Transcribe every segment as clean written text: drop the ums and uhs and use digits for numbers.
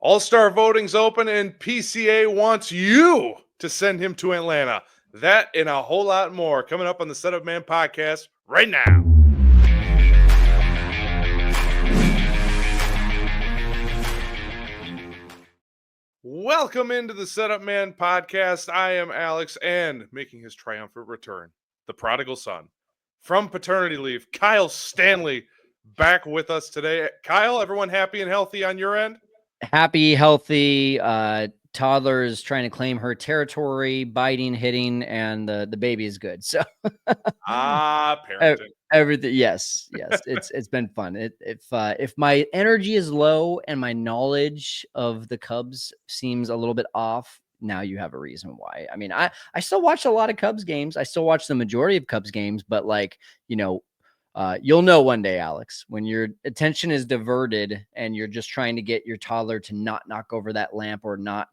All-Star voting's open, and PCA wants you to send him to Atlanta. That and a whole lot more coming up on the Setup Man podcast right now. Welcome into the Setup Man podcast. I am Alex, and making his triumphant return, the prodigal son from paternity leave, Kyle Stanley, back with us today. Kyle, everyone happy and healthy on your end? Happy, healthy. Toddler is trying to claim her territory, biting, hitting, and the baby is good. So parenting. Everything. Yes. It's been fun. If my energy is low and my knowledge of the Cubs seems a little bit off, now you have a reason why. I mean, I still watch a lot of Cubs games. I still watch the majority of Cubs games, but you'll know one day, Alex, when your attention is diverted and you're just trying to get your toddler to not knock over that lamp or not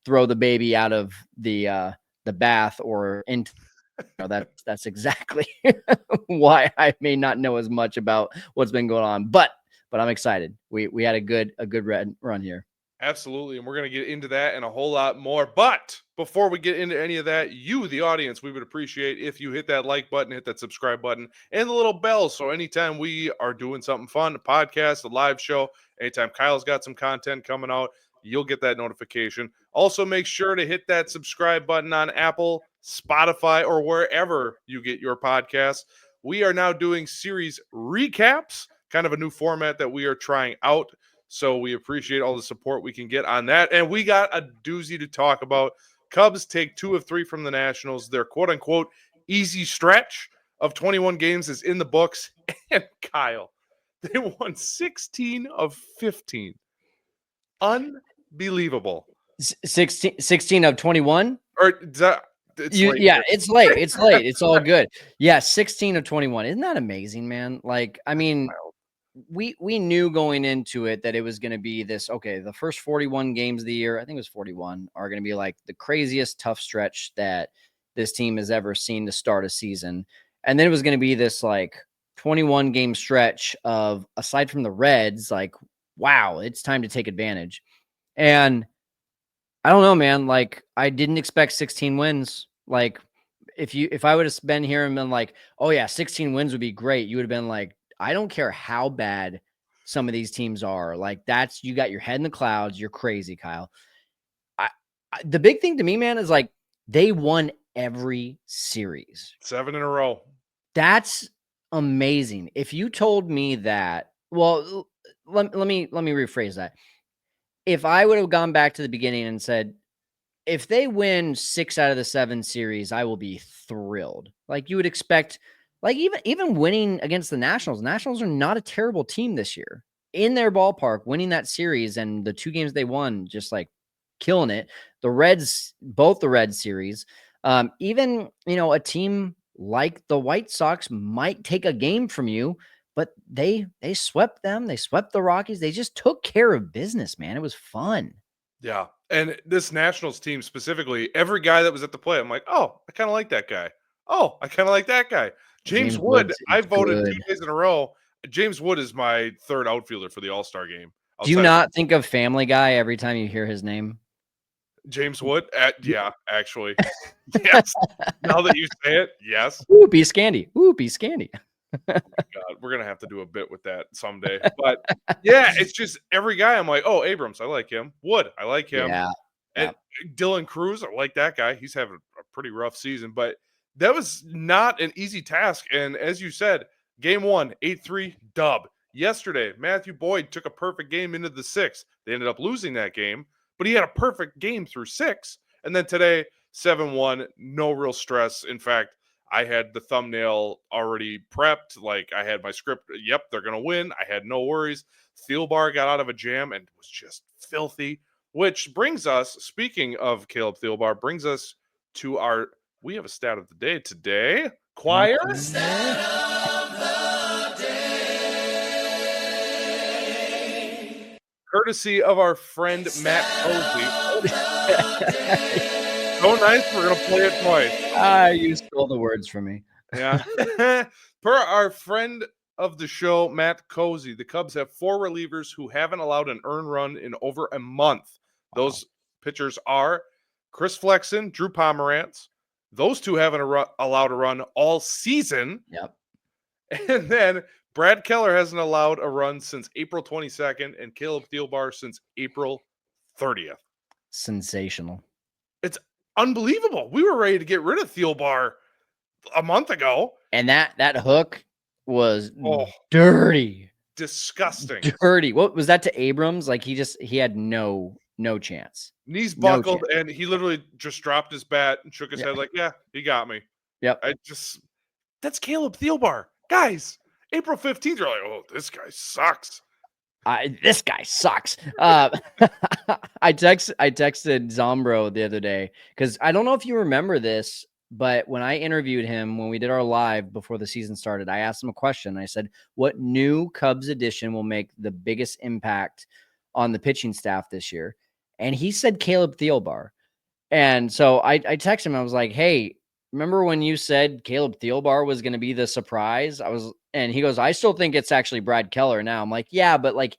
throw the baby out of the bath or into. That's exactly why I may not know as much about what's been going on, but I'm excited. We had a good run here. Absolutely, and we're going to get into that and a whole lot more. But before we get into any of that, you, the audience, we would appreciate if you hit that like button, hit that subscribe button, and the little bell. So anytime we are doing something fun, a podcast, a live show, anytime Kyle's got some content coming out, you'll get that notification. Also, make sure to hit that subscribe button on Apple, Spotify, or wherever you get your podcasts. We are now doing series recaps, kind of a new format that we are trying out. So we appreciate all the support we can get on that. And we got a doozy to talk about. Cubs take 2 of 3 from the Nationals. Their quote-unquote easy stretch of 21 games is in the books. And Kyle, they won 16 of 15. Unbelievable. 16 of 21? It's late. Yeah, it's late. It's late. It's all good. Yeah, 16 of 21. Isn't that amazing, man? Like, I mean, we knew going into it that it was going to be this, okay, the first 41 games of the year, I think it was 41, are going to be like the craziest tough stretch that this team has ever seen to start a season. And then it was going to be this like 21 game stretch of, aside from the Reds, like, wow, it's time to take advantage. And I don't know, man, like I didn't expect 16 wins. Like if I would have been here and been like, oh yeah, 16 wins would be great, you would have been like, I don't care how bad some of these teams are. Like you got your head in the clouds. You're crazy, Kyle. The big thing to me, man, is like they won every series. 7 in a row. That's amazing. If you told me that, well, let me rephrase that. If I would have gone back to the beginning and said, if they win 6 out of the 7 series, I will be thrilled. Like you would expect. Like even winning against the Nationals are not a terrible team this year. In their ballpark, winning that series and the 2 games they won, just like killing it. The Reds, both the Reds series, even, a team like the White Sox might take a game from you, but they swept them. They swept the Rockies. They just took care of business, man. It was fun. Yeah. And this Nationals team specifically, every guy that was at the plate, I'm like, oh, I kind of like that guy. Oh, I kind of like that guy. James Wood, I voted good. 2 days in a row. James Wood is my 3rd outfielder for the All-Star game. Do you not think of Family Guy every time you hear his name? James Wood? Yeah, actually. Yes. Now that you say it, yes. Whoopie Scandy. Whoopie Scandy. Oh my God, we're going to have to do a bit with that someday. But yeah, it's just every guy I'm like, oh, Abrams, I like him. Wood, I like him. Yeah. And Dylan Cruz, I like that guy. He's having a pretty rough season, but that was not an easy task. And as you said, game 1, 8-3 dub. Yesterday, Matthew Boyd took a perfect game into the 6th. They ended up losing that game, but he had a perfect game through 6. And then today, 7-1, no real stress. In fact, I had the thumbnail already prepped. Like I had my script. Yep, they're going to win. I had no worries. Theelbar got out of a jam and was just filthy, which brings us, speaking of Caleb Theelbar, brings us to we have a stat of the day today. Choir? Stat of the day. Courtesy of our friend Matt Posey. So nice, we're going to play it twice. You stole the words from me. Yeah. Per our friend of the show, Matt Cozy. The Cubs have 4 relievers who haven't allowed an earned run in over a month. Those pitchers are Chris Flexen, Drew Pomerantz. Those two haven't allowed a run all season. Yep. And then Brad Keller hasn't allowed a run since April 22nd, and Caleb Thielbar since April 30th. Sensational. It's unbelievable. We were ready to get rid of Theelbar a month ago. And that hook was Oh, dirty. disgusting. Dirty. What was that to Abrams? Like he had no chance. Knees No buckled, chance. and he literally just dropped his bat and shook his head like, yeah, he got me. Yep. That's Caleb Thielbar. Guys, April 15th, you're like, oh, this guy sucks. This guy sucks. I texted Zombro the other day because I don't know if you remember this, but when I interviewed him when we did our live before the season started, I asked him a question. I said, "What new Cubs addition will make the biggest impact on the pitching staff this year?" And he said Caleb Thielbar. And so I texted him. I was like, "Hey, remember when you said Caleb Thielbar was going to be the surprise?" And he goes, "I still think it's actually Brad Keller now." I'm like, "Yeah, but like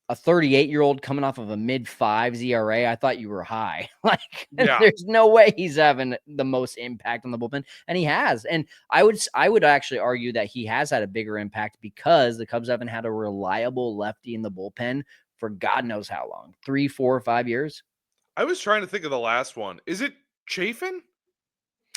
a 38-year-old coming off of a mid-5s ERA, I thought you were high." Like, Yeah. there's no way he's having the most impact on the bullpen, and he has. And I would actually argue that he has had a bigger impact because the Cubs haven't had a reliable lefty in the bullpen for God knows how long, 3, 4, 5 years. I was trying to think of the last one. Is it Chafin?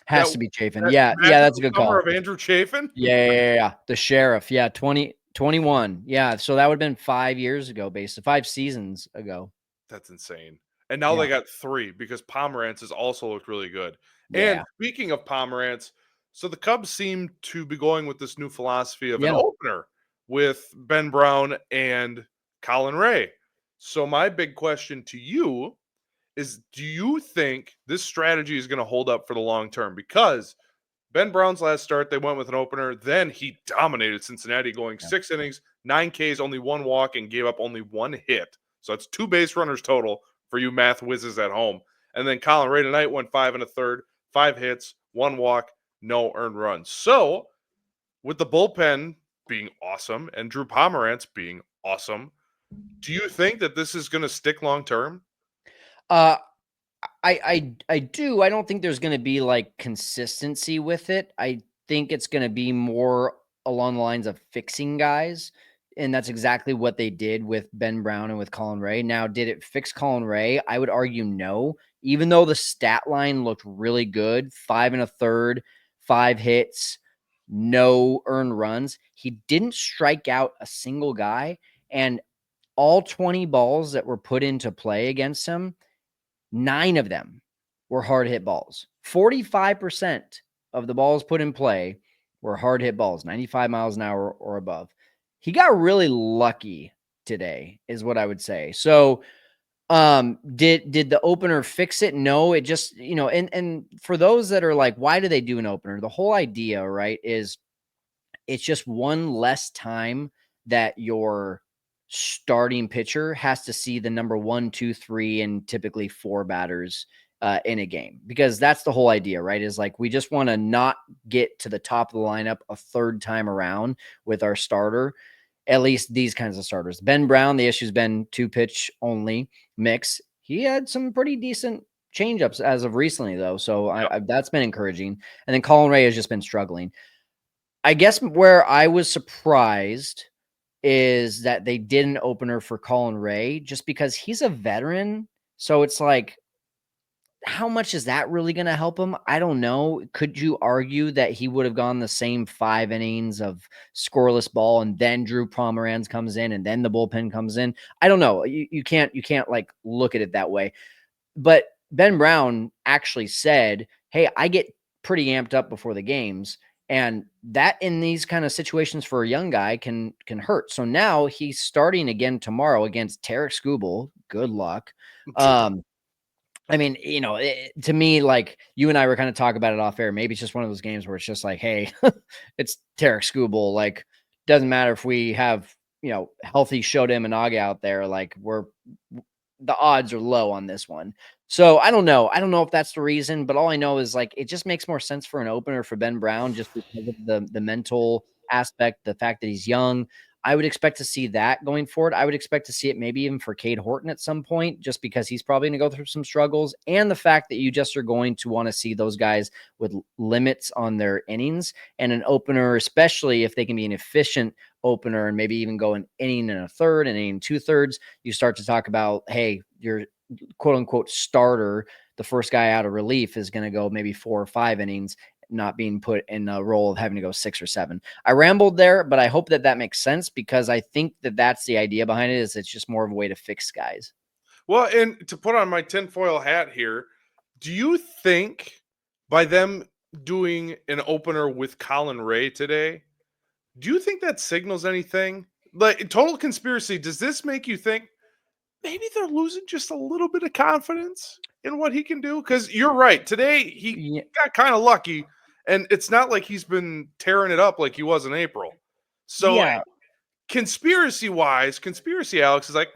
Has to be Chafin. that Yeah, that's a good summer call. of Andrew Chafin? Yeah. The sheriff. Yeah, 2021. Yeah, so that would have been 5 years ago, basically 5 seasons ago. That's insane. And now Yeah. they got 3 because Pomerantz has also looked really good. Yeah. And speaking of Pomerantz, so the Cubs seem to be going with this new philosophy of an Yeah. opener with Ben Brown and Colin Ray. So my big question to you is, do you think this strategy is going to hold up for the long term? Because Ben Brown's last start, they went with an opener. Then he dominated Cincinnati, going 6 innings, 9 Ks, only 1 walk, and gave up only 1 hit. So that's 2 base runners total for you math whizzes at home. And then Colin Ray tonight went 5 1/3, 5 hits, 1 walk, no earned runs. So with the bullpen being awesome and Drew Pomerantz being awesome, do you think that this is going to stick long term? I do. I don't think there's going to be like consistency with it. I think it's going to be more along the lines of fixing guys. And that's exactly what they did with Ben Brown and with Colin Ray. Now, did it fix Colin Ray? I would argue no. Even though the stat line looked really good, 5 1/3, 5 hits, no earned runs, he didn't strike out a single guy. And all 20 balls that were put into play against him, 9 of them were hard hit balls. 45% of the balls put in play were hard hit balls, 95 miles an hour or above. He got really lucky today, is what I would say. So, did the opener fix it? No, it just, and for those that are like, why do they do an opener? The whole idea, right, is it's just one less time that your starting pitcher has to see the number 1, 2, 3, and typically 4 batters in a game, because that's the whole idea, right? Is like, we just want to not get to the top of the lineup a third time around with our starter, at least these kinds of starters. Ben Brown, the issue's been 2-pitch only mix. He had some pretty decent changeups as of recently, though. So that's been encouraging. And then Colin Ray has just been struggling. I guess where I was surprised is that they did an opener for Colin Ray, just because he's a veteran. So it's like, how much is that really going to help him? I don't know. Could you argue that he would have gone the same 5 innings of scoreless ball, and then Drew Pomerantz comes in, and then the bullpen comes in? I don't know. You can't like look at it that way. But Ben Brown actually said, "Hey, I get pretty amped up before the games." And that in these kind of situations for a young guy can hurt. So now he's starting again tomorrow against Tarek Skubal. Good luck. I mean, to me, like, you and I were kind of talking about it off air. Maybe it's just one of those games where it's just like, hey, it's Tarek Skubal. Like, doesn't matter if we have, healthy Shota Imanaga out there. Like, the odds are low on this one. So I don't know. I don't know if that's the reason, but all I know is, like, it just makes more sense for an opener for Ben Brown, just because of the mental aspect, the fact that he's young, I would expect to see that going forward. I would expect to see it maybe even for Cade Horton at some point, just because he's probably going to go through some struggles. And the fact that you just are going to want to see those guys with limits on their innings and an opener, especially if they can be an efficient opener and maybe even go an inning and a third, an inning and 2/3. You start to talk about, hey, your quote unquote starter, the first guy out of relief, is going to go maybe 4 or 5 innings, not being put in a role of having to go 6 or 7. I rambled there, but I hope that that makes sense, because I think that that's the idea behind it, is it's just more of a way to fix guys. Well, and to put on my tinfoil hat here, do you think by them doing an opener with Colin Ray today, do you think that signals anything? Like, total conspiracy, does this make you think maybe they're losing just a little bit of confidence in what he can do? Because you're right. Today, he Yeah. got kind of lucky, and it's not like he's been tearing it up like he was in April. So, conspiracy-wise, Conspiracy Alex is like,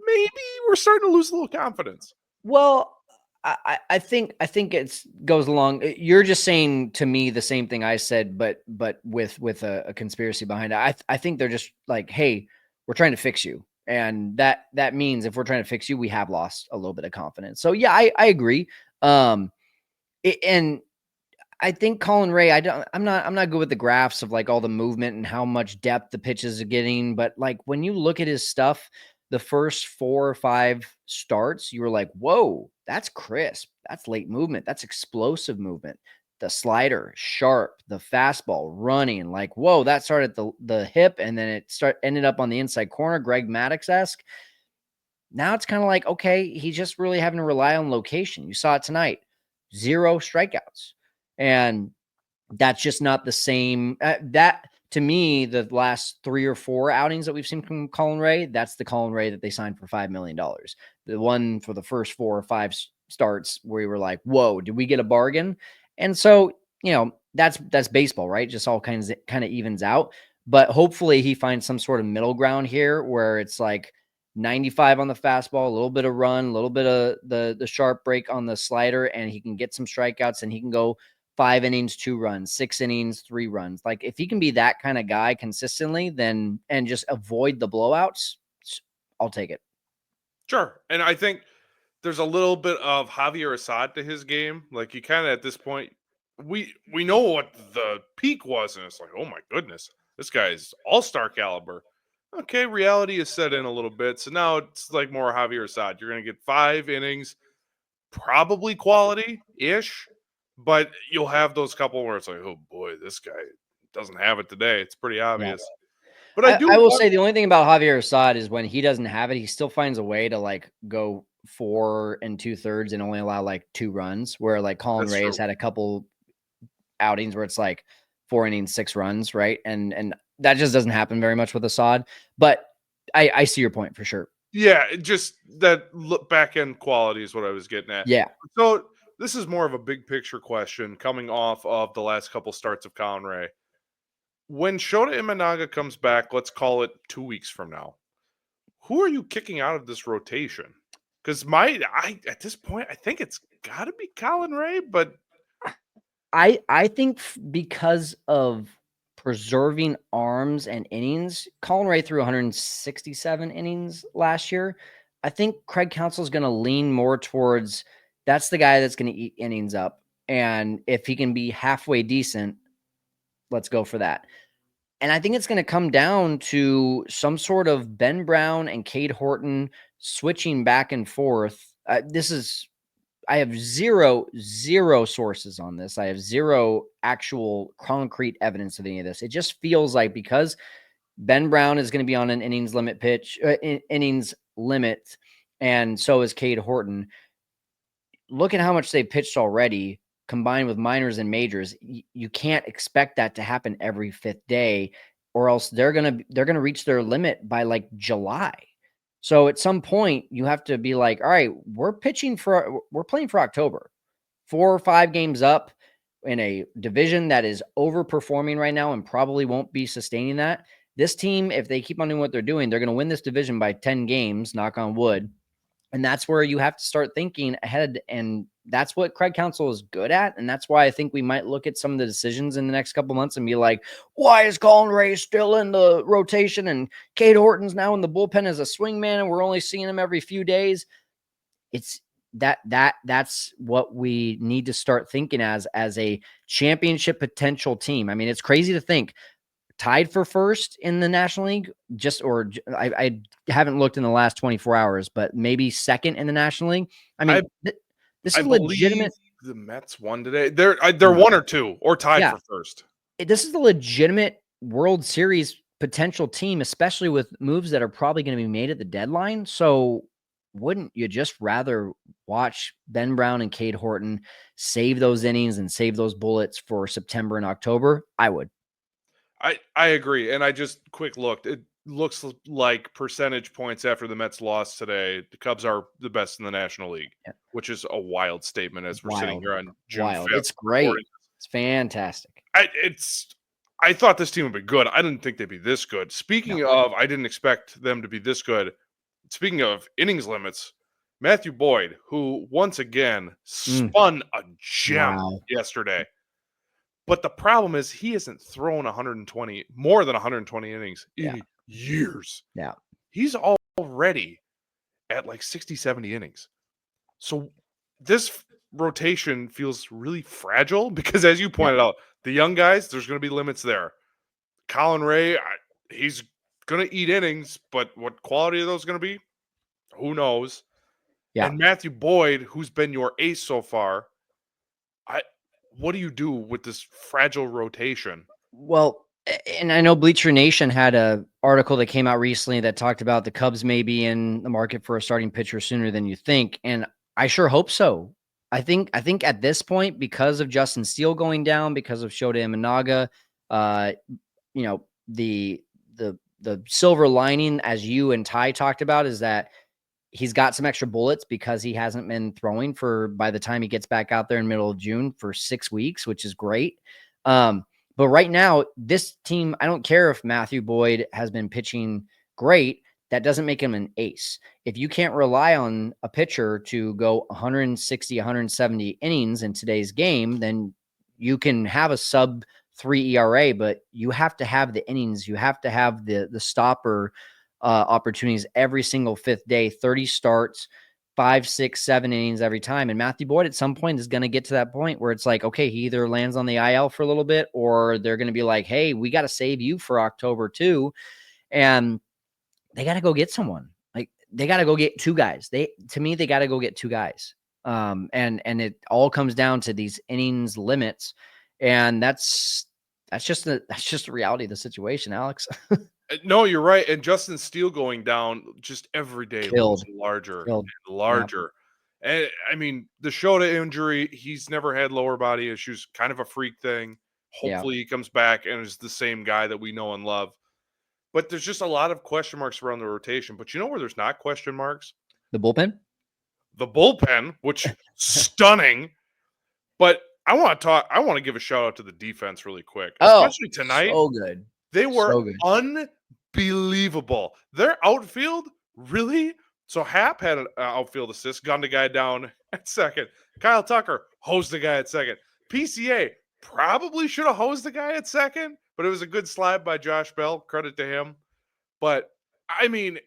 maybe we're starting to lose a little confidence. Well, I think it's goes along. You're just saying to me the same thing I said, but with a conspiracy behind it. I think they're just like, hey, we're trying to fix you, and that means if we're trying to fix you, we have lost a little bit of confidence. So yeah, I agree. And I think Colin Ray, I'm not good with the graphs of like all the movement and how much depth the pitches are getting, but like when you look at his stuff, the first 4 or 5 starts, you were like, whoa, that's crisp. That's late movement. That's explosive movement. The slider, sharp, the fastball running, like, whoa, that started at the hip, and then it ended up on the inside corner, Greg Maddux-esque. Now it's kind of like, okay, he's just really having to rely on location. You saw it tonight, 0 strikeouts. And that's just not the same. That to me, the last 3 or 4 outings that we've seen from Colin Ray, that's the Colin Ray that they signed for $5 million. The one for the first 4 or 5 starts where we were like, whoa, did we get a bargain? And so, that's baseball, right? Just all kind of evens out. But hopefully he finds some sort of middle ground here where it's like 95 on the fastball, a little bit of run, a little bit of the sharp break on the slider, and he can get some strikeouts, and he can go 5 innings, 2 runs, 6 innings, 3 runs. Like if he can be that kind of guy consistently, then and just avoid the blowouts, I'll take it. Sure. And I think there's a little bit of Javier Assad to his game. Like, you kind of at this point, we know what the peak was, and it's like, oh my goodness, this guy's all-star caliber. Okay, reality is set in a little bit. So now it's like more Javier Assad. You're going to get 5 innings, probably quality-ish, but you'll have those couple where it's like, oh boy, this guy doesn't have it today. It's pretty obvious. But I will say the only thing about Javier Assad is when he doesn't have it, he still finds a way to like go 4 2/3 and only allow like 2 runs, where like Colin That's Ray has true. had a couple outings where it's like 4 innings, 6 runs, right? And that just doesn't happen very much with Assad. But I see your point for sure. Yeah, just that back end quality is what I was getting at. Yeah. So this is more of a big picture question coming off of the last couple starts of Colin Ray. When Shota Imanaga comes back, let's call it 2 weeks from now, who are you kicking out of this rotation? Because at this point, I think it's got to be Colin Ray, but I think because of preserving arms and innings, Colin Ray threw 167 innings last year. I think Craig Counsell is going to lean more towards that's the guy that's going to eat innings up. And if he can be halfway decent, let's go for that. And I think it's going to come down to some sort of Ben Brown and Cade Horton switching back and forth. I have zero sources on this. I have zero actual concrete evidence of any of this. It just feels like because Ben Brown is going to be on an innings limit innings limit, and so is Cade Horton. Look at how much they pitched already, combined with minors and majors. You can't expect that to happen every 5th day, or else they're gonna reach their limit by like July. So at some point, you have to be like, all right, we're playing for October, 4 or 5 games up in a division that is overperforming right now and probably won't be sustaining that. This team, if they keep on doing what they're doing, they're going to win this division by 10 games, knock on wood. And that's where you have to start thinking ahead. And that's what Craig Counsell is good at. And that's why I think we might look at some of the decisions in the next couple months and be like, why is Colin Ray still in the rotation? And Cade Horton's now in the bullpen as a swingman, and we're only seeing him every few days. It's that's what we need to start thinking as a championship potential team. I mean, it's crazy to think tied for first in the National League, I haven't looked in the last 24 hours, but maybe second in the National League. I mean, this is legitimate. The Mets won today. They're 1 or 2 or tied for first. This is a legitimate World Series potential team, especially with moves that are probably going to be made at the deadline. So wouldn't you just rather watch Ben Brown and Cade Horton save those innings and save those bullets for September and October? I would. I agree. And I just quick looked. It looks like percentage points after the Mets lost today. The Cubs are the best in the National League, which is a wild statement as we're sitting here on June 5th. It's great. It's fantastic. I thought this team would be good. I didn't think they'd be this good. Speaking of, I didn't expect them to be this good. Speaking of innings limits, Matthew Boyd, who once again spun a gem yesterday. But the problem is he hasn't thrown more than 120 innings in years. Yeah. He's already at like 60, 70 innings. So this rotation feels really fragile because, as you pointed out, the young guys, there's going to be limits there. Colin Ray, he's going to eat innings, but what quality are those going to be? Who knows? Yeah. And Matthew Boyd, who's been your ace so far, what do you do with this fragile rotation? Well, and I know Bleacher Nation had a article that came out recently that talked about the Cubs may be in the market for a starting pitcher sooner than you think. And I sure hope so. I think at this point, because of Justin Steele going down, because of Shota Imanaga, the silver lining, as you and Ty talked about, is that he's got some extra bullets because he hasn't been throwing by the time he gets back out there in middle of June for 6 weeks, which is great. But right now, this team, I don't care if Matthew Boyd has been pitching great. That doesn't make him an ace. If you can't rely on a pitcher to go 160, 170 innings in today's game, then you can have a sub 3 ERA, but you have to have the innings. You have to have the stopper opportunities every single fifth day, 30 starts, 5, 6, 7 innings every time. And Matthew Boyd at some point is going to get to that point where it's like, okay, he either lands on the IL for a little bit, or they're going to be like, hey, we got to save you for October too. And they got to go get someone. Like, they got to go get 2 guys. To me, they got to go get 2 guys. And it all comes down to these innings limits. And that's just the reality of the situation, Alex. No, you're right. And Justin Steele going down just every day looks larger and larger. Yeah. And I mean, the Shota injury, he's never had lower body issues, kind of a freak thing. Hopefully he comes back and is the same guy that we know and love. But there's just a lot of question marks around the rotation. But you know where there's not question marks? The bullpen? The bullpen, which stunning. But I want to give a shout out to the defense really quick. Especially tonight. So good. They were unbelievable. Their outfield, really? So Hap had an outfield assist, gunned a guy down at second. Kyle Tucker hosed the guy at second. PCA probably should have hosed the guy at second, but it was a good slide by Josh Bell. Credit to him. But, I mean,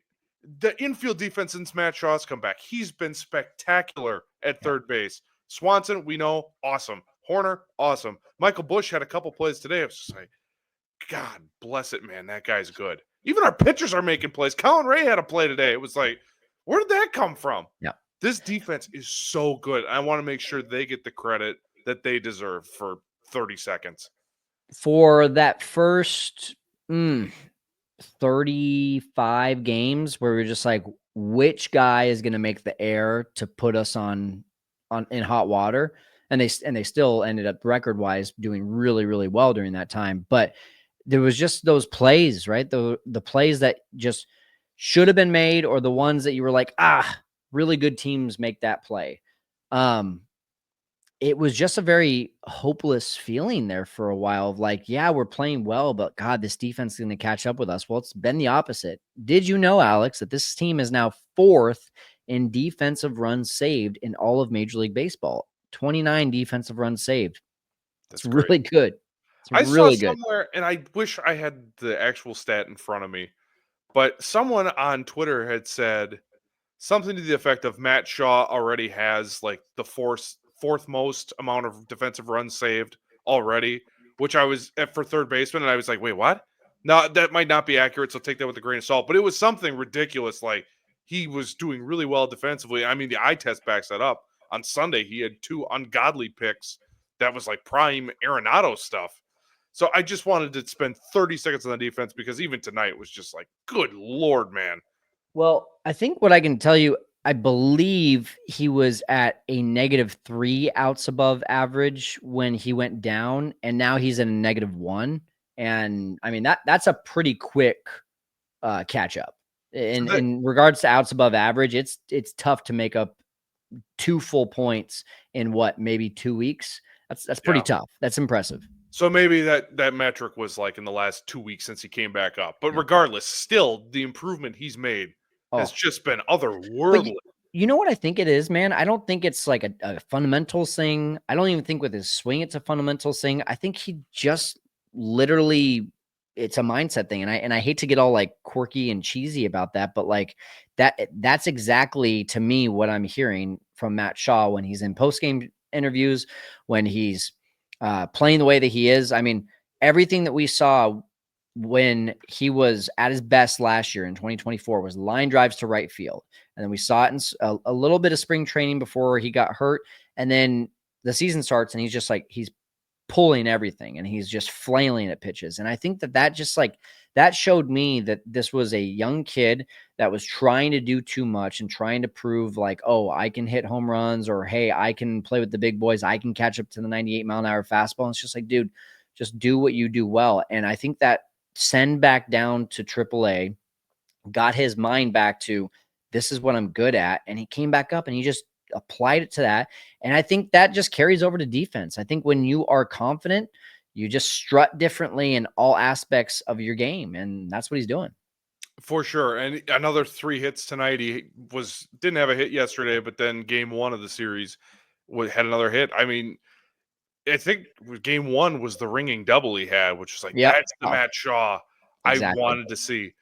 the infield defense since Matt Shaw's come back, he's been spectacular at third base. Swanson, we know, awesome. Horner, awesome. Michael Busch had a couple plays today. I was just like, God bless it, man. That guy's good. Even our pitchers are making plays. Colin Ray had a play today. It was like, where did that come from? Yeah. This defense is so good. I want to make sure they get the credit that they deserve for 30 seconds. For that first 35 games where we're just like, which guy is going to make the air to put us in hot water? And they still ended up record-wise doing really, really well during that time. But there was just those plays, right? The plays that just should have been made, or the ones that you were like, really good teams make that play. it was just a very hopeless feeling there for a while of like, yeah, we're playing well, but God, this defense is going to catch up with us. Well, it's been the opposite. Did you know, Alex, that this team is now 4th in defensive runs saved in all of Major League Baseball? 29 defensive runs saved. That's It's really good. It's I saw really good. somewhere, and I wish I had the actual stat in front of me, but someone on Twitter had said something to the effect of Matt Shaw already has like the fourth most amount of defensive runs saved already, which I was at for third baseman, and I was like, wait, what? No, that might not be accurate, so take that with a grain of salt. But it was something ridiculous, like he was doing really well defensively. I mean, the eye test backs that up. On Sunday, he had 2 ungodly picks that was like prime Arenado stuff. So I just wanted to spend 30 seconds on the defense because even tonight was just like, good Lord, man. Well, I think what I can tell you, I believe he was at a -3 outs above average when he went down, and now he's at a -1. And I mean, that's a pretty quick catch up. In regards to outs above average, it's tough to make up 2 full points in what, maybe 2 weeks. That's pretty tough. That's impressive. So maybe that metric was like in the last 2 weeks since he came back up. But regardless, still the improvement he's made has just been otherworldly. You know what I think it is, man? I don't think it's like a fundamentals thing. I don't even think with his swing it's a fundamentals thing. I think he just literally, it's a mindset thing. And I hate to get all like quirky and cheesy about that, but like that's exactly to me what I'm hearing from Matt Shaw when he's in post-game interviews, when he's playing the way that he is. I mean, everything that we saw when he was at his best last year in 2024 was line drives to right field. And then we saw it in a little bit of spring training before he got hurt. And then the season starts and he's just like, he's pulling everything and he's just flailing at pitches. And I think that just like, that showed me that this was a young kid that was trying to do too much and trying to prove like, oh, I can hit home runs, or, hey, I can play with the big boys. I can catch up to the 98-mile-an-hour fastball. And it's just like, dude, just do what you do well. And I think that send back down to AAA got his mind back to, this is what I'm good at. And he came back up and he just applied it to that. And I think that just carries over to defense. I think when you are confident, you just strut differently in all aspects of your game. And that's what he's doing. For sure. And another 3 hits tonight. He didn't have a hit yesterday, but then game 1 of the series had another hit. I mean, I think game 1 was the ringing double he had, which was like, that's the Matt Shaw I wanted to see.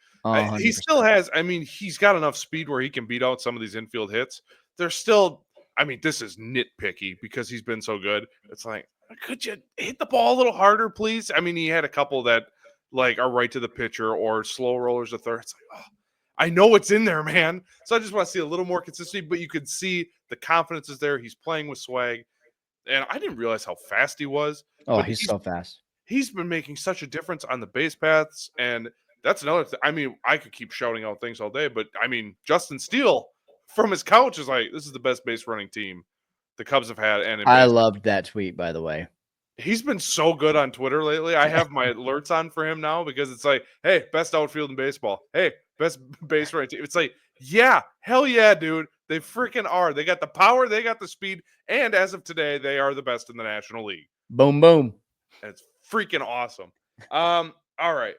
He still has, I mean, he's got enough speed where he can beat out some of these infield hits. There's still, I mean, this is nitpicky because he's been so good. It's like, could you hit the ball a little harder, please? I mean, he had a couple that like are right to the pitcher or slow rollers to third. It's like, oh, I know it's in there, man. So I just want to see a little more consistency, but you could see the confidence is there. He's playing with swag. And I didn't realize how fast he was. Oh, he's so fast. He's been making such a difference on the base paths. And that's another thing. I mean, I could keep shouting out things all day, but I mean, Justin Steele from his couch is like, this is the best base running team the Cubs have had. And I loved that tweet, by the way. He's been so good on Twitter lately. I have my alerts on for him now because it's like, hey, best outfield in baseball. Hey, best base running team. It's like, yeah, hell yeah, dude. They freaking are. They got the power, they got the speed, and as of today, they are the best in the National League. Boom, boom. And it's freaking awesome. All right.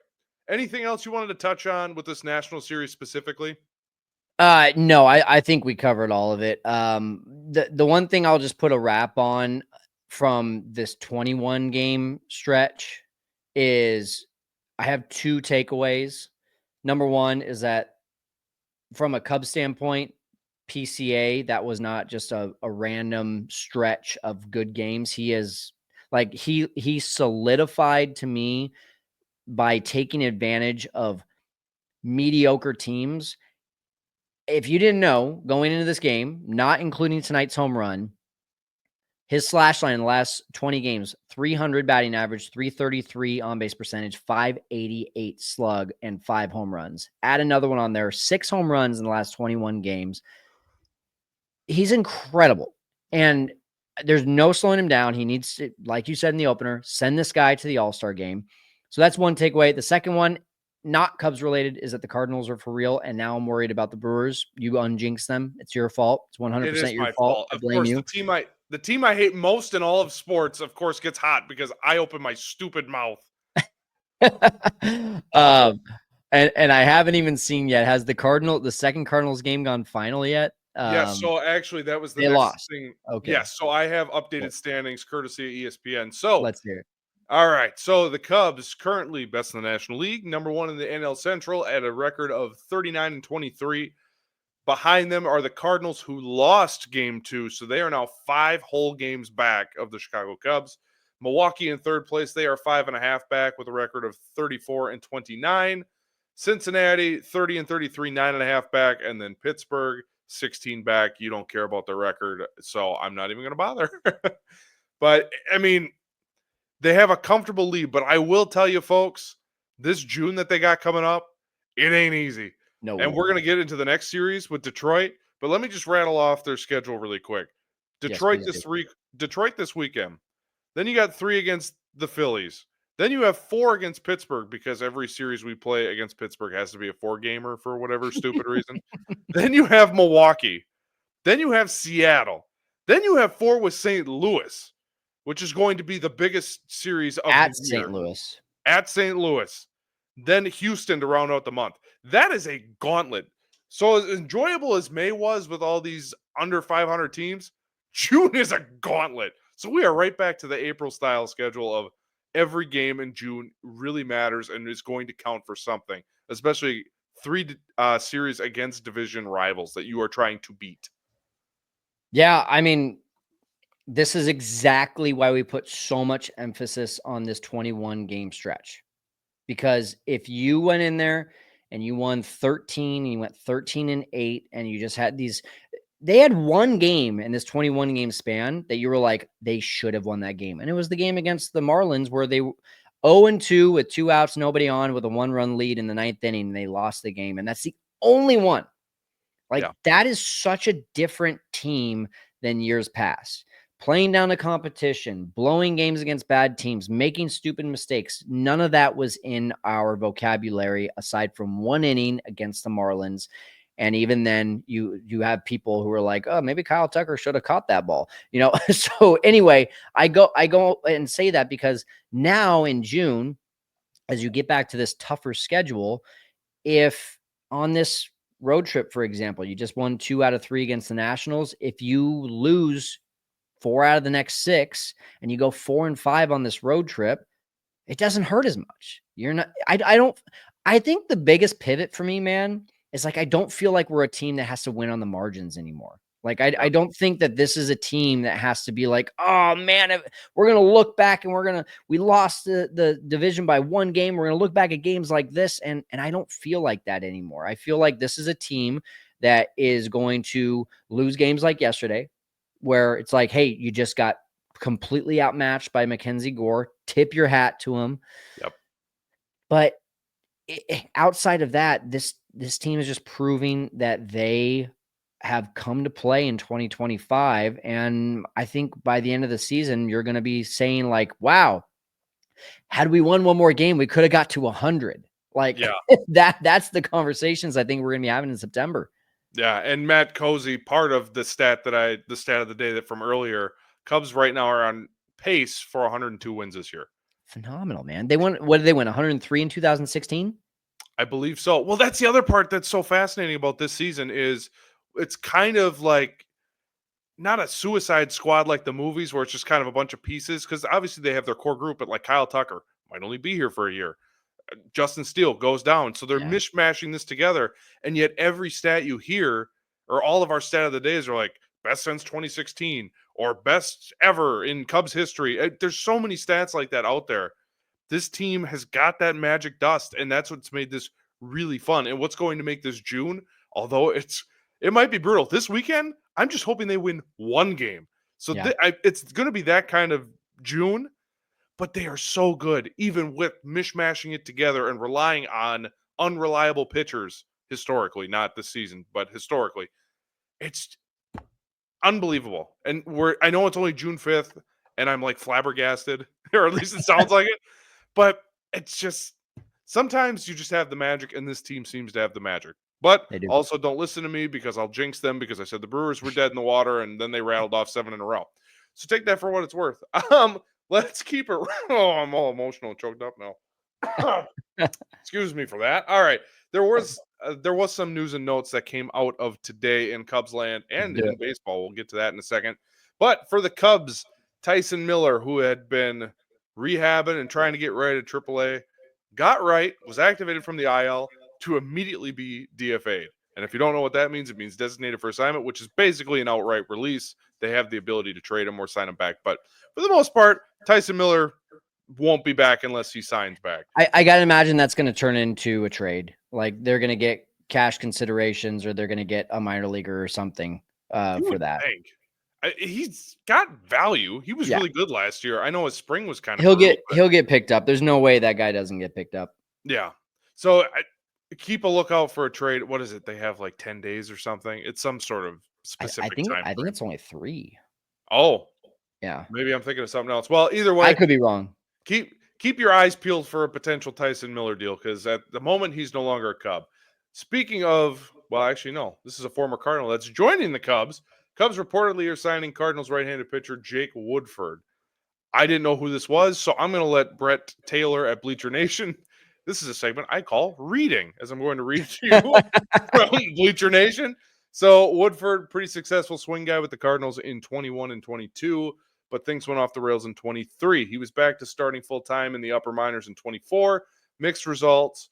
Anything else you wanted to touch on with this National Series specifically? No, I think we covered all of it. The one thing I'll just put a wrap on from this 21 game stretch is I have 2 takeaways. Number one is that from a Cubs standpoint, PCA, that was not just a random stretch of good games. He is like, he solidified to me by taking advantage of mediocre teams. If you didn't know, going into this game, not including tonight's home run, his slash line in the last 20 games, 300 batting average, 333 on-base percentage, 588 slug, and 5 home runs. Add another one on there, 6 home runs in the last 21 games. He's incredible. And there's no slowing him down. He needs to, like you said in the opener, send this guy to the All-Star game. So that's one takeaway. The second one, not Cubs related, is that the Cardinals are for real. And now I'm worried about the Brewers. You unjinx them. It's your fault. It's 100% your fault. Of course, you. The team I hate most in all of sports, of course, gets hot because I open my stupid mouth. um, and I haven't even seen yet. Has the second Cardinals game gone final yet? Yes, so actually that was the they next lost. thing. Okay. Yes, so I have updated Cool. standings courtesy of ESPN. So Let's hear it. all right, so the Cubs currently best in the National League, number 1 in the NL Central at a record of 39-23. Behind them are the Cardinals, who lost game 2, so they are now 5 whole games back of the Chicago Cubs. Milwaukee in third place, they are 5.5 back with a record of 34-29. Cincinnati 30-33, 9.5 back, and then Pittsburgh 16 back. You don't care about the record, so I'm not even going to bother. But I mean, they have a comfortable lead, but I will tell you, folks, this June that they got coming up, it ain't easy. No. And we're going to get into the next series with Detroit, but let me just rattle off their schedule really quick. Detroit Detroit this weekend. Then you got 3 against the Phillies. Then you have 4 against Pittsburgh, because every series we play against Pittsburgh has to be a 4-gamer for whatever stupid reason. Then you have Milwaukee. Then you have Seattle. Then you have 4 with St. Louis, which is going to be the biggest series of at the year. St. Louis. At St. Louis. Then Houston to round out the month. That is a gauntlet. So as enjoyable as May was with all these under 500 teams, June is a gauntlet. So we are right back to the April-style schedule of every game in June really matters and is going to count for something, especially 3 series against division rivals that you are trying to beat. Yeah, I mean, this is exactly why we put so much emphasis on this 21-game stretch. Because if you went in there and you won 13 and you went 13-8 and you just had they had one game in this 21-game span that you were like, they should have won that game. And it was the game against the Marlins where they 0-2 with 2 outs, nobody on, with a 1-run lead in the 9th inning. And they lost the game. And that's the only one. That is such a different team than years past. Playing down the competition, blowing games against bad teams, making stupid mistakes. None of that was in our vocabulary aside from 1 inning against the Marlins. And even then, you have people who are like, oh, maybe Kyle Tucker should have caught that ball. So anyway, I go and say that because now in June, as you get back to this tougher schedule, if on this road trip, for example, you just won 2 out of 3 against the Nationals, if you lose 4 out of the next 6 and you go 4-5 on this road trip, it doesn't hurt as much. You're not, I think the biggest pivot for me, man, is I don't feel like we're a team that has to win on the margins anymore. I don't think that this is a team that has to be like, oh man, we're going to look back and we lost the division by 1 game. We're going to look back at games like this. And I don't feel like that anymore. I feel like this is a team that is going to lose games like yesterday, where it's like, hey, you just got completely outmatched by Mackenzie Gore. Tip your hat to him. Yep. But outside of that, this team is just proving that they have come to play in 2025. And I think by the end of the season, you're going to be saying like, wow, had we won 1 more game, we could have got to 100. That's the conversations I think we're going to be having in September. Yeah, and Matt Cozy, part of the stat of the day that from earlier, Cubs right now are on pace for 102 wins this year. Phenomenal, man. They won. What did they win? 103 in 2016? I believe so. Well, that's the other part that's so fascinating about this season is it's kind of like not a Suicide Squad like the movies where it's just kind of a bunch of pieces, because obviously they have their core group, but like Kyle Tucker might only be here for a year. Justin Steele goes down. So they're mishmashing this together. And yet every stat you hear, or all of our stat of the days, are like best since 2016 or best ever in Cubs history. There's so many stats like that out there. This team has got that magic dust, and that's what's made this really fun. And what's going to make this June, although it might be brutal, this weekend, I'm just hoping they win 1 game. So it's going to be that kind of June. But they are so good, even with mishmashing it together and relying on unreliable pitchers historically, not this season, but historically. It's unbelievable. And I know it's only June 5th, and I'm like flabbergasted, or at least it sounds like it. But it's just, sometimes you just have the magic, and this team seems to have the magic. But also don't listen to me because I'll jinx them, because I said the Brewers were dead in the water, and then they rattled off 7 in a row. So take that for what it's worth. Let's keep it. Oh, I'm all emotional and choked up now. Excuse me for that. All right. There was some news and notes that came out of today in Cubs land and in baseball. We'll get to that in a second. But for the Cubs, Tyson Miller, who had been rehabbing and trying to get right to AAA, got right, was activated from the IL to immediately be DFA'd. And if you don't know what that means, it means designated for assignment, which is basically an outright release. They have the ability to trade him or sign him back. But for the most part, Tyson Miller won't be back unless he signs back. I got to imagine that's going to turn into a trade. Like they're going to get cash considerations or they're going to get a minor leaguer or something for that. He's got value. He was really good last year. I know his spring was kind of he'll get picked up. There's no way that guy doesn't get picked up. Yeah. So keep a lookout for a trade. What is it? They have like 10 days or something. It's some sort of specific time. I think it's only 3. Oh. Yeah. Maybe I'm thinking of something else. Well, either way, I could be wrong. Keep your eyes peeled for a potential Tyson Miller deal because at the moment he's no longer a Cub. Speaking of, well, actually, no, this is a former Cardinal that's joining the Cubs. Cubs reportedly are signing Cardinals right-handed pitcher Jake Woodford. I didn't know who this was, so I'm going to let Brett Taylor at Bleacher Nation. This is a segment I call reading, as I'm going to read to you from Bleacher Nation. So Woodford, pretty successful swing guy with the Cardinals in 21 and 22, but things went off the rails in 23. He was back to starting full-time in the upper minors in 24. Mixed results.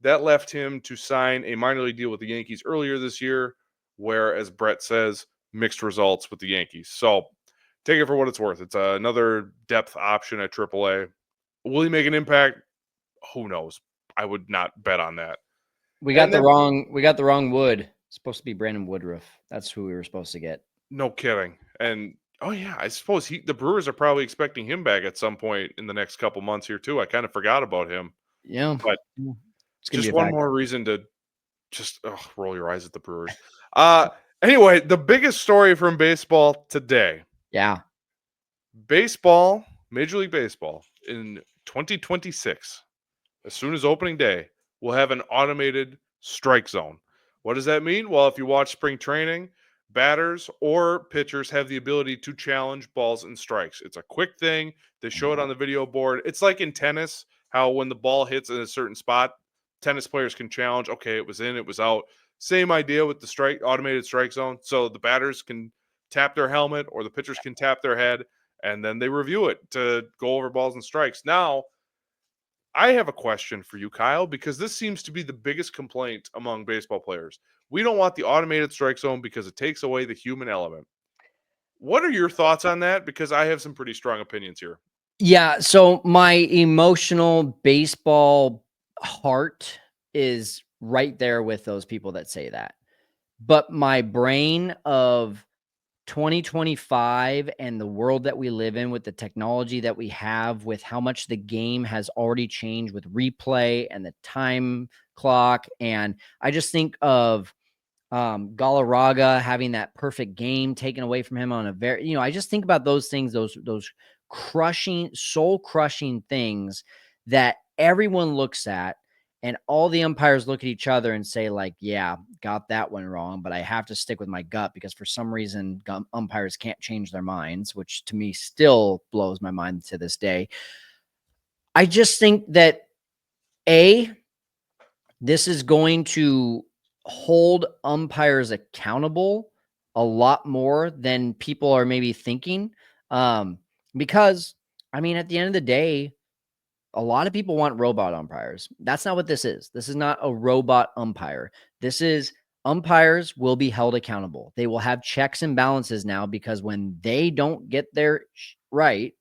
That left him to sign a minor league deal with the Yankees earlier this year, where, as Brett says, mixed results with the Yankees. So take it for what it's worth. It's another depth option at AAA. Will he make an impact? Who knows? I would not bet on that. We got the wrong Wood. It's supposed to be Brandon Woodruff. That's who we were supposed to get. No kidding. And oh yeah, I suppose the Brewers are probably expecting him back at some point in the next couple months here too. I kind of forgot about him. Yeah, but just one more reason to just roll your eyes at the Brewers. Anyway, the biggest story from baseball today. Yeah. Baseball, Major League Baseball in 2026, as soon as opening day, will have an automated strike zone. What does that mean? Well, if you watch spring training, batters or pitchers have the ability to challenge balls and strikes. It's a quick thing. They show it on the video board. It's like in tennis, how when the ball hits in a certain spot, tennis players can challenge, okay, it was in, it was out. Same idea with the automated strike zone. So the batters can tap their helmet or the pitchers can tap their head, and then they review it to go over balls and strikes. Now, I have a question for you, Kyle, because this seems to be the biggest complaint among baseball players. We don't want the automated strike zone because it takes away the human element. What are your thoughts on that? Because I have some pretty strong opinions here. Yeah, so my emotional baseball heart is right there with those people that say that. But my brain of 2025 and the world that we live in with the technology that we have, with how much the game has already changed with replay and the time clock. And I just think of Galarraga having that perfect game taken away from him on a very, I just think about those things, those crushing, soul crushing things that everyone looks at. And all the umpires look at each other and say, like, yeah, got that one wrong, but I have to stick with my gut because for some reason umpires can't change their minds, which to me still blows my mind to this day. I just think that, this is going to hold umpires accountable a lot more than people are maybe thinking. Because, I mean, at the end of the day, a lot of people want robot umpires. That's not what this is. This is not a robot umpire. This is umpires will be held accountable. They will have checks and balances now because when they don't get their right,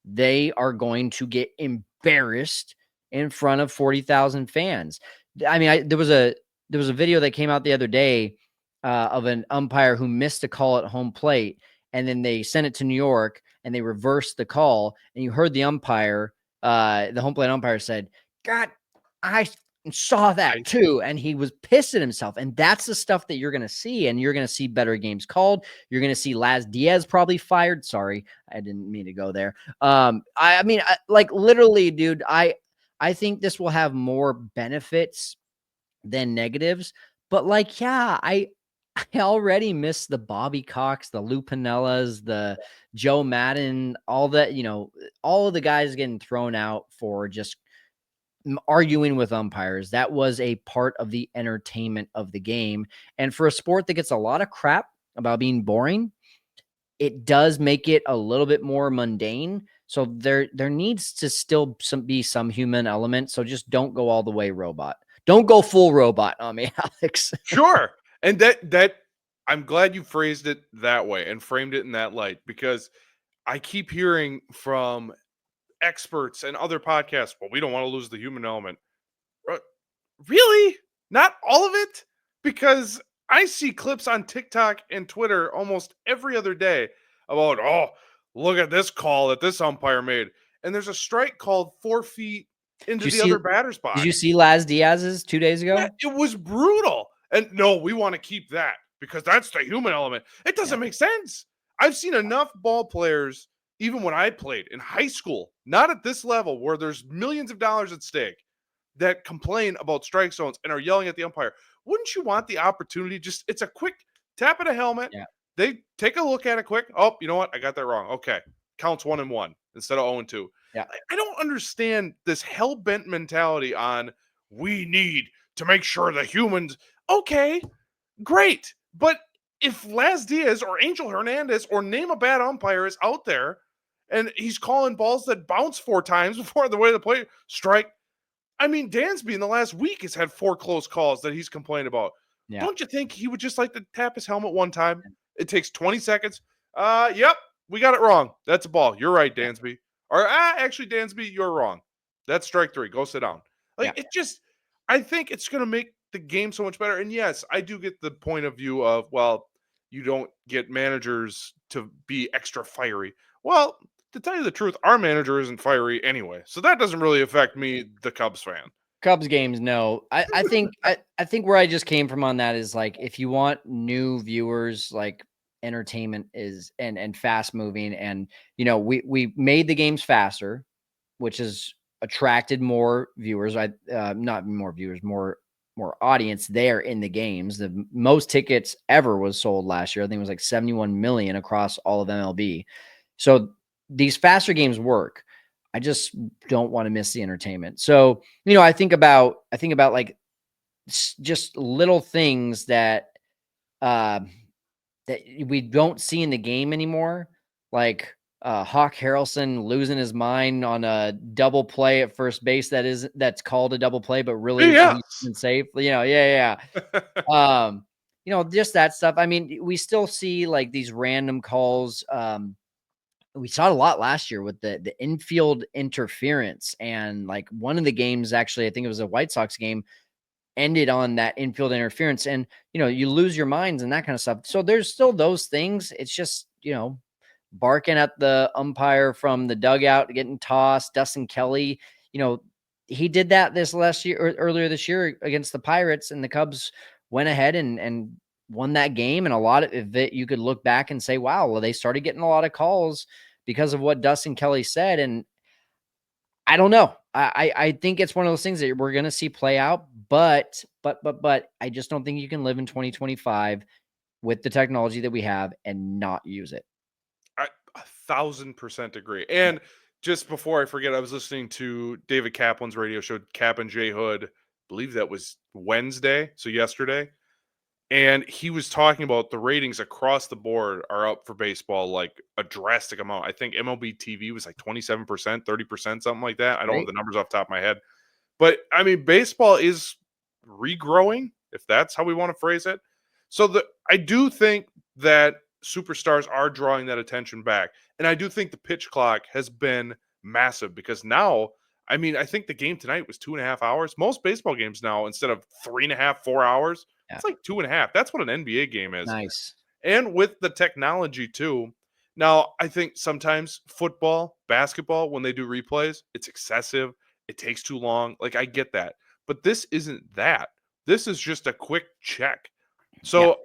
they are going to get embarrassed in front of 40,000 fans. I mean, there was a video that came out the other day of an umpire who missed a call at home plate, and then they sent it to New York and they reversed the call, and you heard the umpire, the home plate umpire said, God, I saw that too. And he was pissed at himself. And that's the stuff that you're going to see. And you're going to see better games called. You're going to see Laz Diaz probably fired. Sorry, I didn't mean to go there. I mean, like literally, dude, I think this will have more benefits than negatives. But like, yeah, I already miss the Bobby Cox, the Lou Pinellas, the Joe Madden, all that, all of the guys getting thrown out for just arguing with umpires. That was a part of the entertainment of the game. And for a sport that gets a lot of crap about being boring, it does make it a little bit more mundane. So there needs to still be some human element. So just don't go all the way robot. Don't go full robot on me, Alex. Sure. And that I'm glad you phrased it that way and framed it in that light, because I keep hearing from experts and other podcasts, well, we don't want to lose the human element. Really? Not all of it? Because I see clips on TikTok and Twitter almost every other day about, oh, look at this call that this umpire made. And there's a strike called 4 feet into the other batter's box. Did you see Laz Diaz's 2 days ago? Yeah, it was brutal. And no, we want to keep that because that's the human element. It doesn't make sense. I've seen enough ball players, even when I played in high school, not at this level where there's millions of dollars at stake, that complain about strike zones and are yelling at the umpire. Wouldn't you want the opportunity? Just, it's a quick tap of the helmet. Yeah. They take a look at it quick. Oh, you know what? I got that wrong. Okay. Counts 1-1 instead of 0-2. Yeah. I don't understand this hell-bent mentality on we need to make sure the humans. Okay, great. But if Laz Diaz or Angel Hernandez or name a bad umpire is out there and he's calling balls that bounce 4 times before the way the play strike. I mean, Dansby in the last week has had 4 close calls that he's complained about. Yeah. Don't you think he would just like to tap his helmet one time? It takes 20 seconds. Yep, we got it wrong. That's a ball. You're right, Dansby. Or actually, Dansby, you're wrong. That's strike 3. Go sit down. It just, I think it's going to make the game so much better. And yes, I do get the point of view of, well, you don't get managers to be extra fiery. Well, to tell you the truth, our manager isn't fiery anyway, so that doesn't really affect me, the Cubs fan. Cubs games, no. I think I think where I just came from on that is like, if you want new viewers, like entertainment is and fast moving, and we made the games faster, which has attracted more viewers. Not more viewers, more audience there in the games. The most tickets ever was sold last year. I think it was like 71 million across all of MLB. So these faster games work. I just don't want to miss the entertainment. So, I think about like just little things that that we don't see in the game anymore. Like Hawk Harrelson losing his mind on a double play at first base that's called a double play, but really he's safe. Just that stuff. I mean, we still see like these random calls. We saw it a lot last year with the infield interference, and like one of the games, actually, I think it was a White Sox game, ended on that infield interference, and you lose your minds and that kind of stuff. So there's still those things. It's just barking at the umpire from the dugout, getting tossed. Dustin Kelly, he did that this last year or earlier this year against the Pirates, and the Cubs went ahead and won that game. And a lot of it, you could look back and say, wow, well, they started getting a lot of calls because of what Dustin Kelly said. And I don't know. I think it's one of those things that we're going to see play out, but I just don't think you can live in 2025 with the technology that we have and not use it. I 1,000% agree. And just before I forget, I was listening to David Kaplan's radio show, Cap and Jay Hood. I believe that was Wednesday, so yesterday. And he was talking about the ratings across the board are up for baseball like a drastic amount. I think MLB TV was like 27%, 30%, something like that. I don't have the numbers off the top of my head. But, I mean, baseball is regrowing, if that's how we want to phrase it. So I do think that superstars are drawing that attention back. And I do think the pitch clock has been massive because now, I mean, I think the game tonight was 2.5 hours. Most baseball games now, instead of 3.5, 4 hours, it's like 2.5. That's what an NBA game is. Nice. And with the technology too. Now, I think sometimes football, basketball, when they do replays, it's excessive. It takes too long. Like, I get that. But this isn't that. This is just a quick check. So,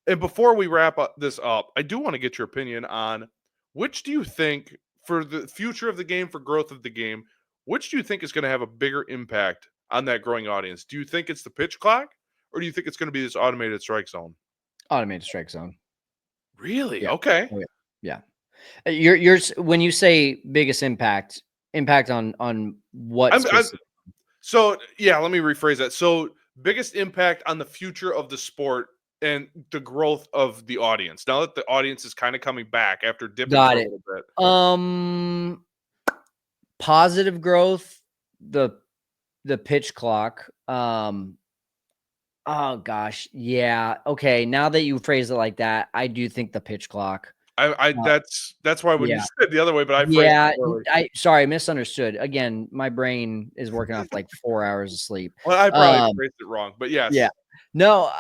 and before we wrap this up, I do want to get your opinion on which do you think, for the future of the game, for growth of the game, which do you think is going to have a bigger impact on that growing audience? Do you think it's the pitch clock, or do you think it's going to be this automated strike zone? Automated strike zone. Really? Yeah. Okay. Oh, yeah. You're when you say biggest impact on what I'm specific? so yeah, let me rephrase that. So biggest impact on the future of the sport and the growth of the audience. Now that the audience is kind of coming back after dipping Got for a it. little bit. Positive growth, the pitch clock. Oh gosh, yeah. Okay, now that you phrase it like that, I do think the pitch clock. I Uh, that's why when you yeah. said the other way, but I phrased it Yeah, poorly. sorry, misunderstood. Again, my brain is working off like 4 hours of sleep. Well, I probably Um, phrased it wrong, but yeah. yes. No,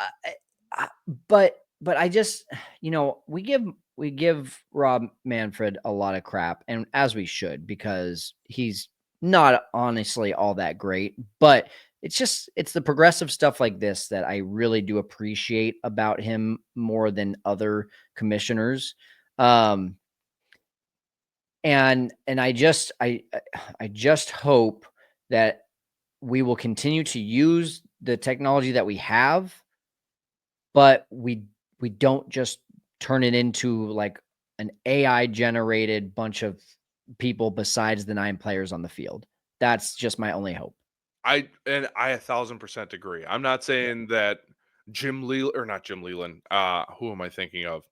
I but I just, we give Rob Manfred a lot of crap, and as we should, because he's not honestly all that great, but it's the progressive stuff like this that I really do appreciate about him more than other commissioners. Um, and I just hope that we will continue to use the technology that we have, but we don't just turn it into like an AI generated bunch of people besides the 9 players on the field. That's just my only hope. I 1,000% agree. I'm not Yeah. saying that Jim Lee or not Jim Leland. Who am I thinking of?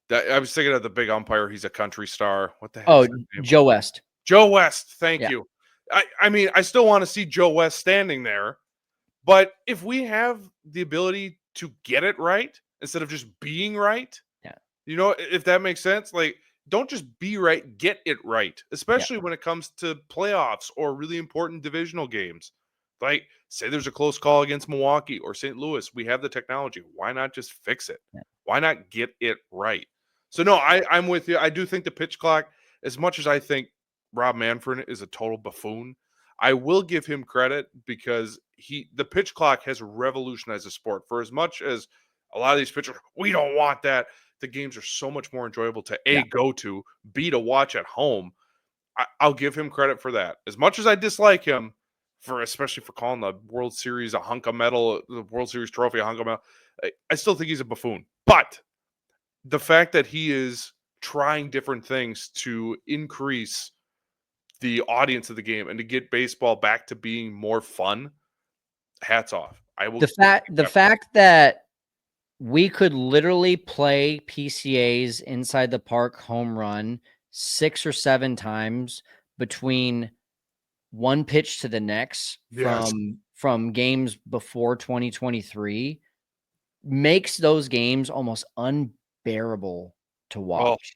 That I was thinking of the big umpire. He's a country star. What the heck's Oh, his name? Joe West. Joe West. Thank Yeah. you. I mean, I still want to see Joe West standing there, but if we have the ability to get it right instead of just being right, Yeah. if that makes sense, like don't just be right, get it right, Yeah. especially when it comes to playoffs or really important divisional games. Like, say there's a close call against Milwaukee or St. Louis, we have the technology. Why not just fix it? Yeah. Why not get it right? So, no, I'm with you. I do think the pitch clock, as much as I think Rob Manfred is a total buffoon, I will give him credit because the pitch clock has revolutionized the sport. For as much as a lot of these pitchers, we don't want that. The games are so much more enjoyable to Yeah. go to, B, to watch at home. I'll give him credit for that. As much as I dislike him especially for calling the World Series a hunk of metal, the World Series trophy a hunk of metal, I still think he's a buffoon. But the fact that he is trying different things to increase the audience of the game and to get baseball back to being more fun, hats off. I will The fact that we could literally play PCAs inside the park home run 6 or 7 times between one pitch to the next Yes. from games before 2023 makes those games almost unbearable to Oh, watch.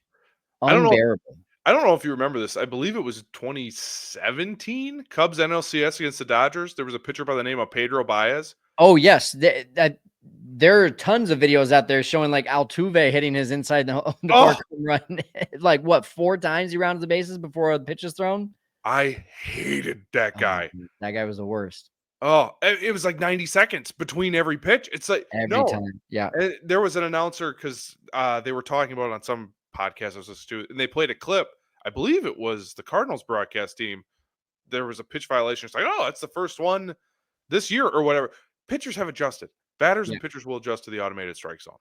I don't know. Unbearable. I don't know if you remember this. I believe it was 2017 Cubs NLCS against the Dodgers. There was a pitcher by the name of Pedro Baez. Oh, yes. There are tons of videos out there showing like Altuve hitting his inside the park home run. Like what, 4 times he rounded the bases before a pitch is thrown? I hated that Oh, guy. dude, that guy was the worst. Oh, it was like 90 seconds between every pitch. It's like, Every no. time. Yeah. There was an announcer because they were talking about it on some podcast I was listening to, and they played a clip. I believe it was the Cardinals broadcast team. There was a pitch violation. It's like, oh, that's the first one this year or whatever. Pitchers have adjusted. Batters Yeah. and pitchers will adjust to the automated strike zone.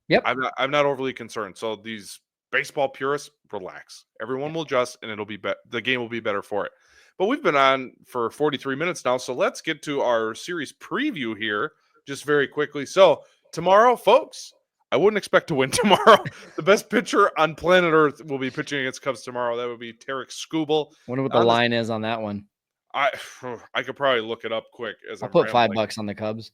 Yep. I'm not overly concerned. So these baseball purists, relax. Everyone will adjust, and it'll be the game will be better for it. But we've been on for 43 minutes now, so let's get to our series preview here just very quickly. So tomorrow, folks, I wouldn't expect to win tomorrow. The best pitcher on planet Earth will be pitching against Cubs tomorrow. That would be Tarek Skubal. Wonder what the line is on that one. I I could probably look it up quick as I'll I'm put rambling. $5 on the Cubs.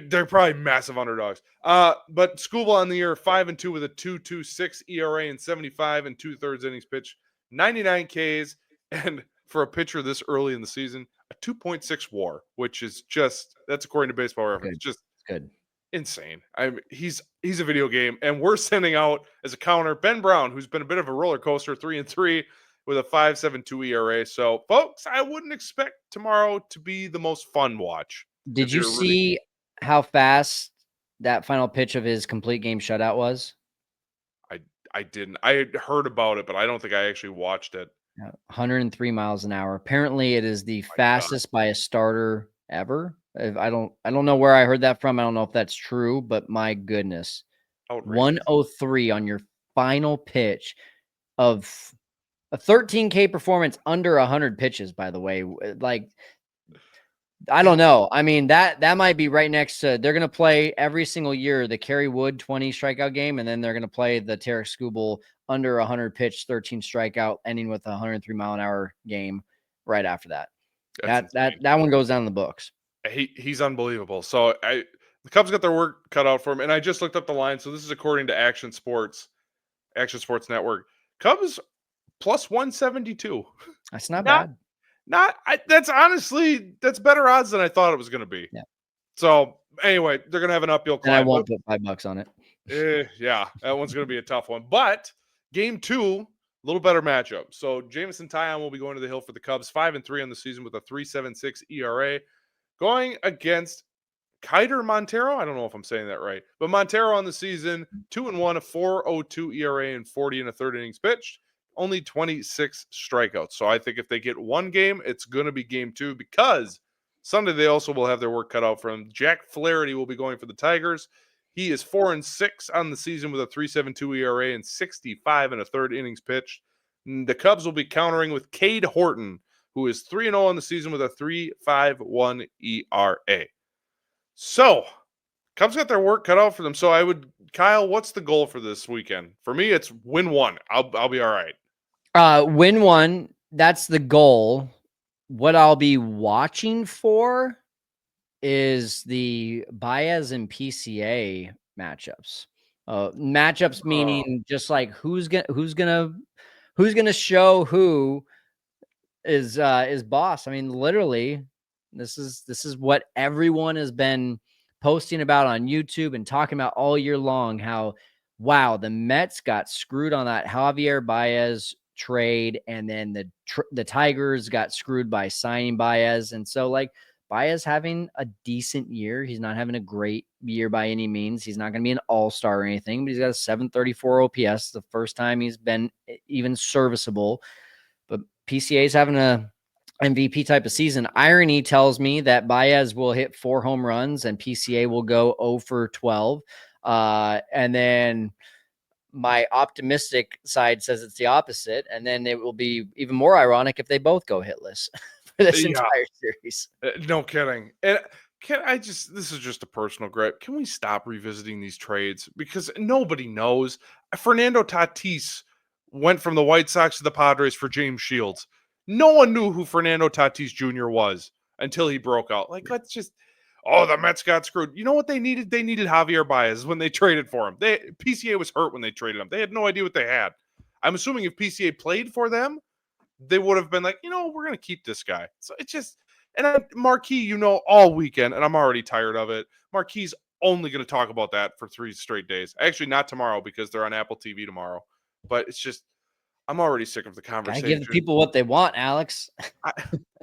They're probably massive underdogs. But Skubal on the year 5-2 with a 2.26 ERA and 75 and 2/3 innings pitched, 99 Ks, and for a pitcher this early in the season, a 2.6 WAR, which is that's according to Baseball Reference, Good. just Good. insane. I mean, he's a video game, and we're sending out as a counter Ben Brown, who's been a bit of a roller coaster, 3-3 with a 5.72 ERA. So, folks, I wouldn't expect tomorrow to be the most fun watch. Did you see how fast that final pitch of his complete game shutout was? I didn't. I had heard about it, but I don't think I actually watched it. 103 miles an hour. Apparently, it is the fastest by a starter ever. I don't know where I heard that from. I don't know if that's true, but my goodness. Outrageous. 103 on your final pitch of a 13K performance under 100 pitches, by the way. Like, I don't know. I mean, that might be right next to, they're going to play every single year the Kerry Wood 20 strikeout game, and then they're going to play the Tarek Skubal under 100 pitch, 13 strikeout, ending with a 103 mile an hour game right after that. That one goes down in the books. He's unbelievable. So the Cubs got their work cut out for him, and I just looked up the line. So this is according to Action Sports Network. Cubs plus 172. That's not bad. That's better odds than I thought it was going to be. Yeah. So anyway, they're going to have an uphill climb. And I won't put $5 on it. Yeah, that one's going to be a tough one. But game 2, a little better matchup. So Jameson Taillon will be going to the hill for the Cubs, 5-3 on the season with a 3.76 ERA, going against Kiter Montero. I don't know if I'm saying that right, but Montero on the season, 2-1, a 4.02 ERA and 40 and a third innings pitched, only 26 strikeouts. So I think if they get one game, it's going to be game 2, because Sunday they also will have their work cut out for them. Jack Flaherty will be going for the Tigers. He is 4-6 on the season with a 3.72 ERA and 65 and a third innings pitched. And the Cubs will be countering with Cade Horton, who is 3-0 on the season with a 3.51 ERA. So, Cubs got their work cut out for them. So Kyle, what's the goal for this weekend? For me, it's win 1. I'll be all right. Win 1. That's the goal. What I'll be watching for is the Bayz and PCA matchups. Matchups meaning just like who's gonna show who is boss. I mean, literally, this is what everyone has been posting about on YouTube and talking about all year long. How, wow, the Mets got screwed on that Javier Bayz trade, and then the Tigers got screwed by signing Bayz, and so like Bayz having a decent year. He's not having a great year by any means. He's not going to be an all-star or anything, but he's got a 734 OPS. The first time he's been even serviceable. But PCA's having a MVP type of season. Irony tells me that Bayz will hit 4 home runs and PCA will go 0 for 12. And then my optimistic side says it's the opposite. And then it will be even more ironic if they both go hitless for this entire series. No kidding. And this is just a personal gripe. Can we stop revisiting these trades? Because nobody knows. Fernando Tatis went from the White Sox to the Padres for James Shields. No one knew who Fernando Tatis Jr. was until he broke out. Like, let's just, the Mets got screwed. You know what they needed? They needed Javier Bayz when they traded for him. PCA was hurt when they traded him. They had no idea what they had. I'm assuming if PCA played for them, they would have been like, we're going to keep this guy. So it's just, and Marquis, all weekend, and I'm already tired of it. Marquis only going to talk about that for 3 straight days. Actually, not tomorrow because they're on Apple TV tomorrow. But it's just, I'm already sick of the conversation. Gotta give the people what they want, Alex.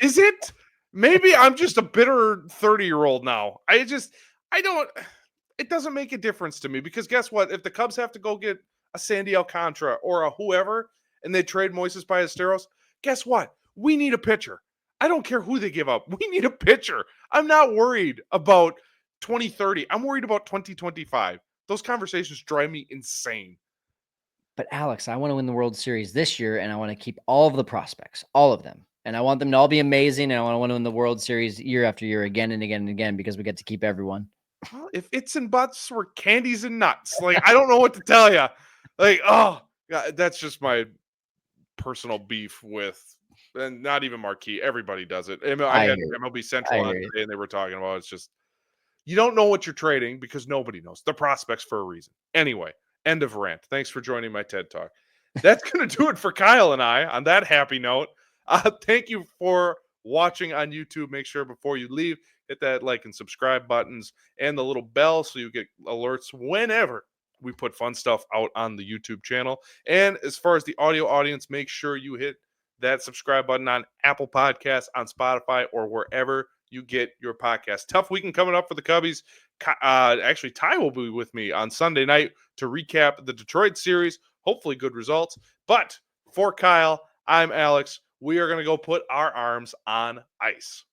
Is it? Maybe I'm just a bitter 30-year-old now. It doesn't make a difference to me, because guess what? If the Cubs have to go get a Sandy Alcantara or a whoever, and they trade Moises Ballesteros, guess what? We need a pitcher. I don't care who they give up. We need a pitcher. I'm not worried about 2030. I'm worried about 2025. Those conversations drive me insane. But Alex, I want to win the World Series this year, and I want to keep all of the prospects, all of them. And I want them to all be amazing, and I want to win the World Series year after year, again and again and again, because we get to keep everyone. Well, if it's and buts were candies and nuts, like, I don't know what to tell you. Like, God, that's just my personal beef with, and not even Marquis. Everybody does it. I had MLB Central on today, and they were talking about it's just, you don't know what you're trading because nobody knows. The prospects for a reason. Anyway, end of rant. Thanks for joining my TED Talk. That's going to do it for Kyle and I on that happy note. Thank you for watching on YouTube. Make sure before you leave, hit that like and subscribe buttons and the little bell so you get alerts whenever we put fun stuff out on the YouTube channel. And as far as the audio audience, make sure you hit that subscribe button on Apple Podcasts, on Spotify, or wherever you get your podcast. Tough weekend coming up for the Cubbies. Actually, Ty will be with me on Sunday night to recap the Detroit series. Hopefully good results. But for Kyle, I'm Alex. We are going to go put our arms on ice.